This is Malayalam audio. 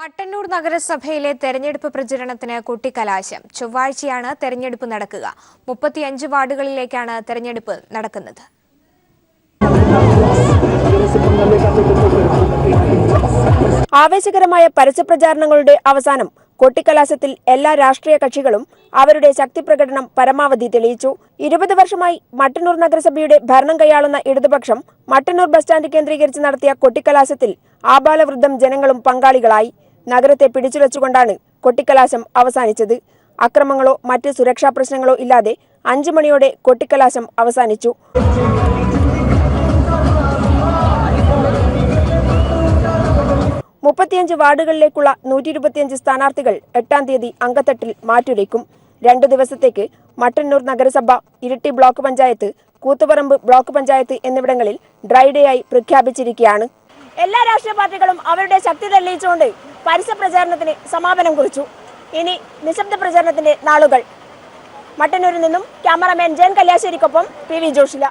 മട്ടന്നൂർ നഗരസഭയിലെ തെരഞ്ഞെടുപ്പ് പ്രചരണത്തിന് കൊട്ടിക്കലാശം. ചൊവ്വാഴ്ചയാണ് തെരഞ്ഞെടുപ്പ് നടക്കുക. 35 വാർഡുകളിലേക്കാണ് തെരഞ്ഞെടുപ്പ് നടക്കുന്നത്. ആവേശകരമായ പരസ്യപ്രചാരണങ്ങളുടെ അവസാനം കൊട്ടിക്കലാശത്തിൽ എല്ലാ രാഷ്ട്രീയ കക്ഷികളും അവരുടെ ശക്തിപ്രകടനം പരമാവധി തെളിയിച്ചു. 20 വർഷമായി മട്ടന്നൂർ നഗരസഭയുടെ ഭരണം കൈയാളുന്ന ഇടതുപക്ഷം മട്ടന്നൂർ ബസ് സ്റ്റാൻഡ് കേന്ദ്രീകരിച്ച് നടത്തിയ കൊട്ടിക്കലാശത്തിൽ ആബാലവൃദ്ധം ജനങ്ങളും പങ്കാളികളായി. നഗരത്തെ പിടിച്ചുലച്ചുകൊണ്ടാണ് കൊട്ടിക്കലാശം അവസാനിച്ചത്. അക്രമങ്ങളോ മറ്റ് സുരക്ഷാ പ്രശ്നങ്ങളോ ഇല്ലാതെ 5 മണിയോടെ കൊട്ടിക്കലാശം അവസാനിച്ചു. 35 വാർഡുകളിലേക്കുള്ള 125 സ്ഥാനാർത്ഥികൾ 8-ാം തീയതി അങ്കത്തട്ടിൽ മാറ്റുരയ്ക്കും. 2 ദിവസത്തേക്ക് മട്ടന്നൂർ നഗരസഭ, ഇരിട്ടി ബ്ലോക്ക് പഞ്ചായത്ത്, കൂത്തുപറമ്പ് ബ്ലോക്ക് പഞ്ചായത്ത് എന്നിവിടങ്ങളിൽ ഡ്രൈ ഡേ ആയി പ്രഖ്യാപിച്ചിരിക്കുകയാണ്. എല്ലാ രാഷ്ട്രീയ പാർട്ടികളും അവരുടെ ശക്തി തെളിയിച്ചുകൊണ്ട് പരസ്യ പ്രചാരണത്തിന് സമാപനം കുറിച്ചു. ഇനി നിശബ്ദ പ്രചാരണത്തിന്റെ നാളുകൾ. മട്ടന്നൂരിൽ നിന്നും ക്യാമറമാൻ ജയൻ കല്യാശ്ശേരിക്കൊപ്പം PV ജോഷില.